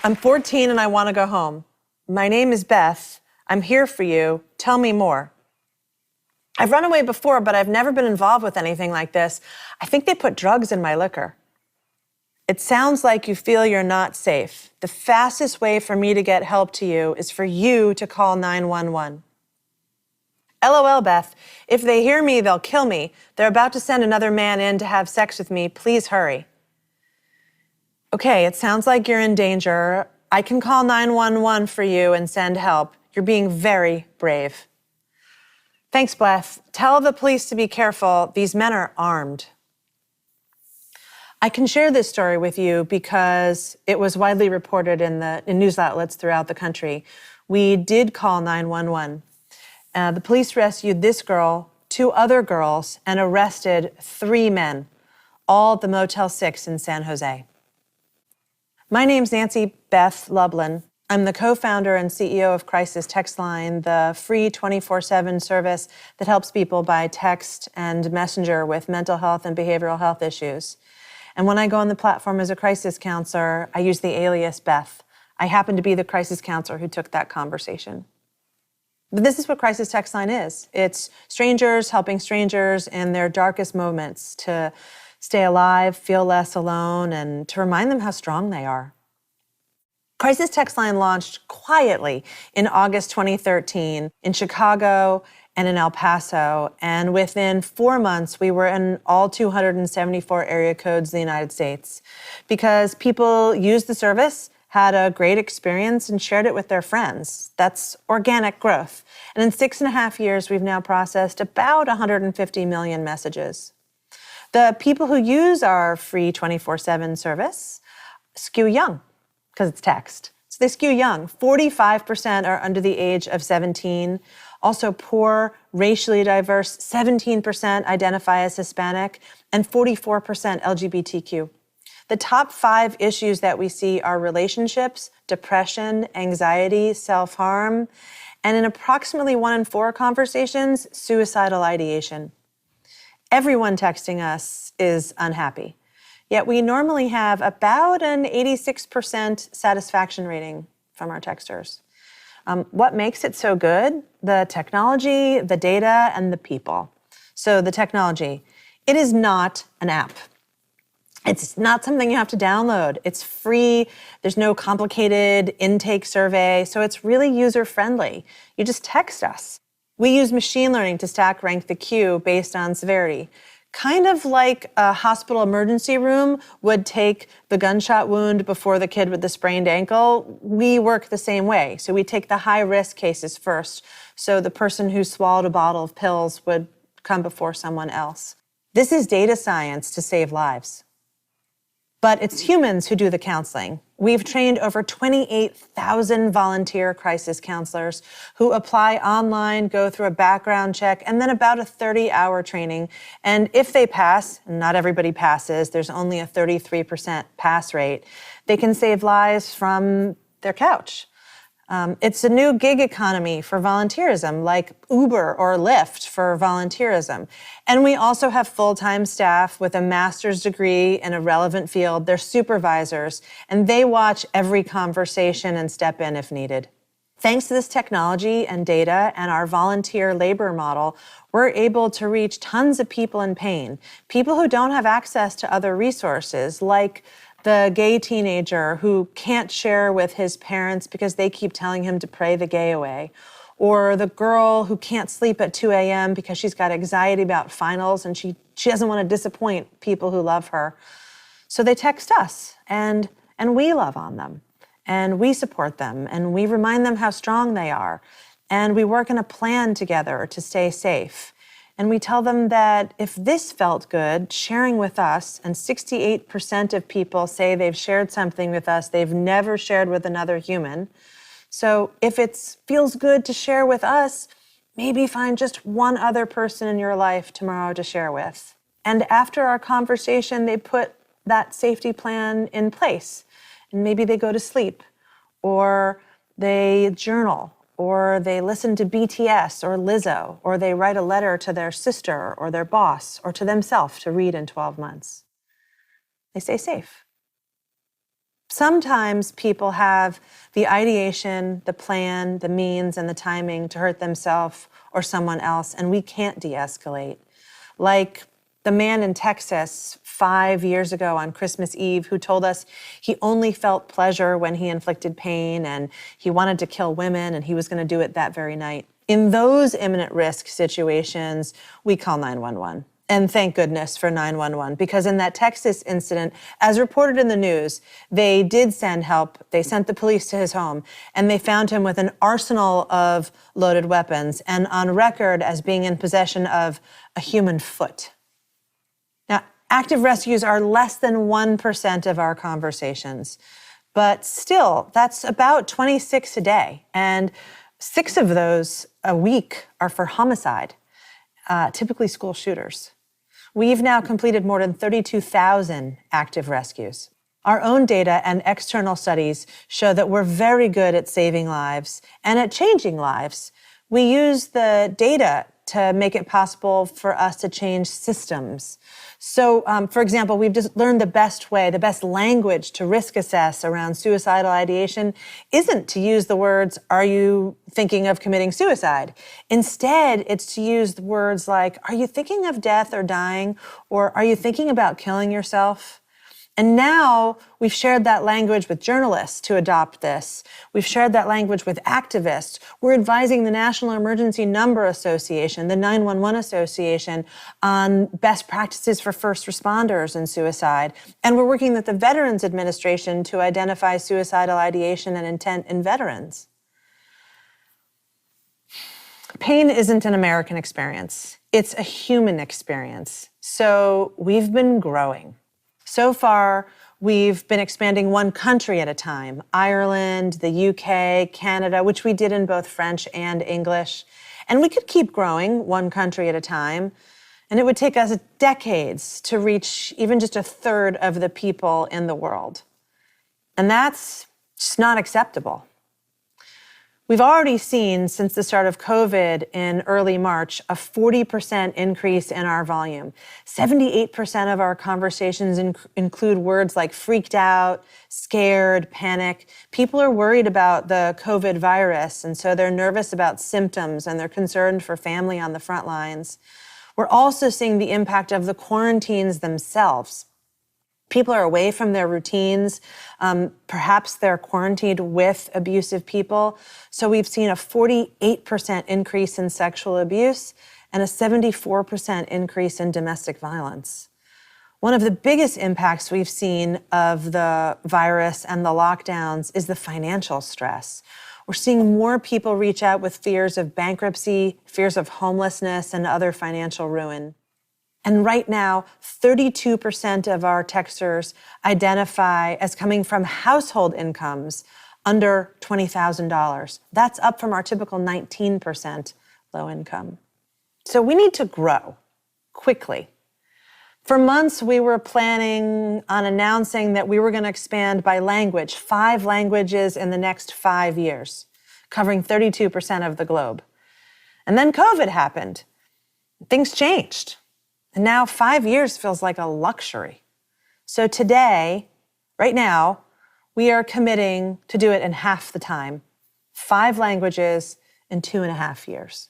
I'm 14 and I want to go home. My name is Beth. I'm here for you. Tell me more. I've run away before, but I've never been involved with anything like this. I think they put drugs in my liquor. It sounds like you feel you're not safe. The fastest way for me to get help to you is for you to call 911. LOL, Beth. If they hear me, they'll kill me. They're about to send another man in to have sex with me. Please hurry. Okay, it sounds like you're in danger. I can call 911 for you and send help. You're being very brave. Thanks, Beth. Tell the police to be careful. These men are armed. I can share this story with you because it was widely reported in news outlets throughout the country. We did call 911. The police rescued this girl, 2 other girls, and arrested 3 men, all at the Motel 6 in San Jose. My name's Nancy Beth Lublin. I'm the co-founder and CEO of Crisis Text Line, the free 24/7 service that helps people by text and messenger with mental health and behavioral health issues. And when I go on the platform as a crisis counselor, I use the alias Beth. I happen to be the crisis counselor who took that conversation. But this is what Crisis Text Line is. It's strangers helping strangers in their darkest moments to stay alive, feel less alone, and to remind them how strong they are. Crisis Text Line launched quietly in August 2013 in Chicago and in El Paso, and within 4 months, we were in all 274 area codes in the United States because people used the service, had a great experience, and shared it with their friends. That's organic growth. And in 6.5 years, we've now processed about 150 million messages. The people who use our free 24/7 service skew young because it's text. So they skew young. 45% are under the age of 17. Also poor, racially diverse, 17% identify as Hispanic, and 44% LGBTQ. The top 5 issues that we see are relationships, depression, anxiety, self-harm, and in approximately 1 in 4 conversations, suicidal ideation. Everyone texting us is unhappy, yet we normally have about an 86% satisfaction rating from our texters. What makes it so good? The technology, the data, and the people. So the technology, it is not an app. It's not something you have to download. It's free. There's no complicated intake survey. So it's really user-friendly. You just text us. We use machine learning to stack rank the queue based on severity. Kind of like a hospital emergency room would take the gunshot wound before the kid with the sprained ankle. We work the same way. So we take the high-risk cases first. So the person who swallowed a bottle of pills would come before someone else. This is data science to save lives. But it's humans who do the counseling. We've trained over 28,000 volunteer crisis counselors who apply online, go through a background check, and then about a 30-hour training. And if they pass, and not everybody passes, there's only a 33% pass rate, they can save lives from their couch. It's a new gig economy for volunteerism, like Uber or Lyft for volunteerism. And we also have full-time staff with a master's degree in a relevant field. They're supervisors, and they watch every conversation and step in if needed. Thanks to this technology and data and our volunteer labor model, we're able to reach tons of people in pain, people who don't have access to other resources, like the gay teenager who can't share with his parents because they keep telling him to pray the gay away, or the girl who can't sleep at 2 a.m. because she's got anxiety about finals and she doesn't want to disappoint people who love her. So they text us, and we love on them, and we support them, and we remind them how strong they are, and we work in a plan together to stay safe. And we tell them that if this felt good, sharing with us, and 68% of people say they've shared something with us they've never shared with another human. So if it feels good to share with us, maybe find just one other person in your life tomorrow to share with. And after our conversation, they put that safety plan in place. And maybe they go to sleep, or they journal, or they listen to BTS or Lizzo, or they write a letter to their sister or their boss or to themselves to read in 12 months. They stay safe. Sometimes people have the ideation, the plan, the means, and the timing to hurt themselves or someone else, and we can't de-escalate. Like the man in Texas 5 years ago on Christmas Eve who told us he only felt pleasure when he inflicted pain and he wanted to kill women and he was going to do it that very night. In those imminent risk situations, we call 911. And thank goodness for 911, because in that Texas incident, as reported in the news, they did send help. They sent the police to his home, and they found him with an arsenal of loaded weapons and on record as being in possession of a human foot. Now, active rescues are less than 1% of our conversations, but still, that's about 26 a day, and 6 of those a week are for homicide, typically school shooters. We've now completed more than 32,000 active rescues. Our own data and external studies show that we're very good at saving lives and at changing lives. We use the data to make it possible for us to change systems. So, for example, we've just learned the best way, the best language to risk assess around suicidal ideation isn't to use the words, "Are you thinking of committing suicide?" Instead, it's to use the words like, "Are you thinking of death or dying?" Or "Are you thinking about killing yourself?" And now we've shared that language with journalists to adopt this. We've shared that language with activists. We're advising the National Emergency Number Association, the 911 Association, on best practices for first responders in suicide. And we're working with the Veterans Administration to identify suicidal ideation and intent in veterans. Pain isn't an American experience. It's a human experience. So we've been growing. So far, we've been expanding one country at a time: Ireland, the UK, Canada, which we did in both French and English. And we could keep growing one country at a time, and it would take us decades to reach even just a third of the people in the world. And that's just not acceptable. We've already seen, since the start of COVID in early March, a 40% increase in our volume. 78% of our conversations include words like freaked out, scared, panic. People are worried about the COVID virus, and so they're nervous about symptoms, and they're concerned for family on the front lines. We're also seeing the impact of the quarantines themselves. People are away from their routines. Perhaps they're quarantined with abusive people. So we've seen a 48% increase in sexual abuse and a 74% increase in domestic violence. One of the biggest impacts we've seen of the virus and the lockdowns is the financial stress. We're seeing more people reach out with fears of bankruptcy, fears of homelessness, and other financial ruin. And right now, 32% of our texters identify as coming from household incomes under $20,000. That's up from our typical 19% low income. So we need to grow quickly. For months, we were planning on announcing that we were going to expand by language, 5 languages in the next 5 years, covering 32% of the globe. And then COVID happened. Things changed. And now 5 years feels like a luxury. So today, right now, we are committing to do it in half the time, 5 languages in 2.5 years.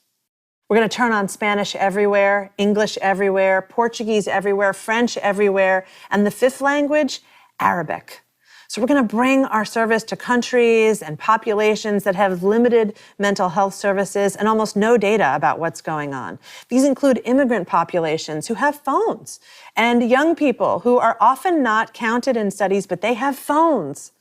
We're going to turn on Spanish everywhere, English everywhere, Portuguese everywhere, French everywhere, and the 5th language, Arabic. So we're going to bring our service to countries and populations that have limited mental health services and almost no data about what's going on. These include immigrant populations who have phones and young people who are often not counted in studies, but they have phones.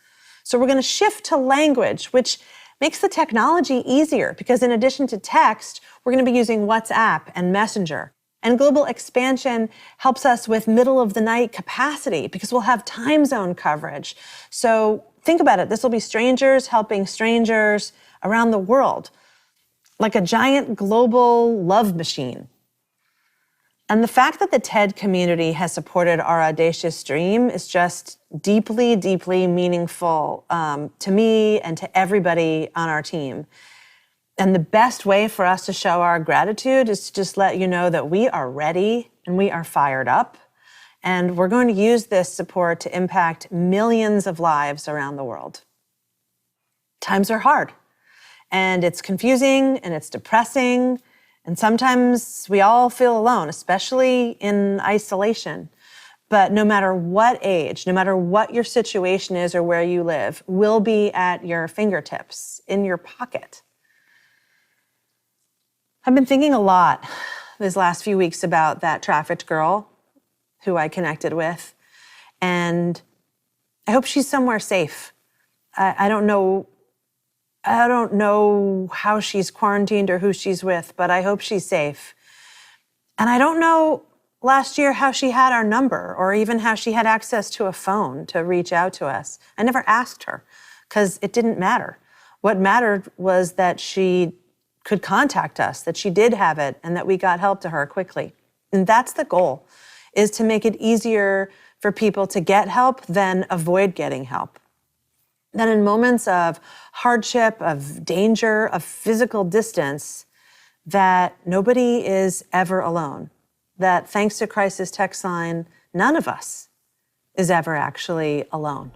So we're going to shift to language, which makes the technology easier because in addition to text, we're going to be using WhatsApp and Messenger. And global expansion helps us with middle of the night capacity because we'll have time zone coverage. So think about it. This will be strangers helping strangers around the world, like a giant global love machine. And the fact that the TED community has supported our audacious dream is just deeply, deeply meaningful to me and to everybody on our team. And the best way for us to show our gratitude is to just let you know that we are ready and we are fired up. And we're going to use this support to impact millions of lives around the world. Times are hard, and it's confusing, and it's depressing, and sometimes we all feel alone, especially in isolation. But no matter what age, no matter what your situation is or where you live, we'll be at your fingertips, in your pocket. I've been thinking a lot these last few weeks about that trafficked girl who I connected with, and I hope she's somewhere safe. I don't know how she's quarantined or who she's with, but I hope she's safe. And I don't know last year how she had our number or even how she had access to a phone to reach out to us. I never asked her because it didn't matter. What mattered was that she could contact us, that she did have it, and that we got help to her quickly. And that's the goal, is to make it easier for people to get help than avoid getting help. That in moments of hardship, of danger, of physical distance, that nobody is ever alone. That thanks to Crisis Text Line, none of us is ever actually alone.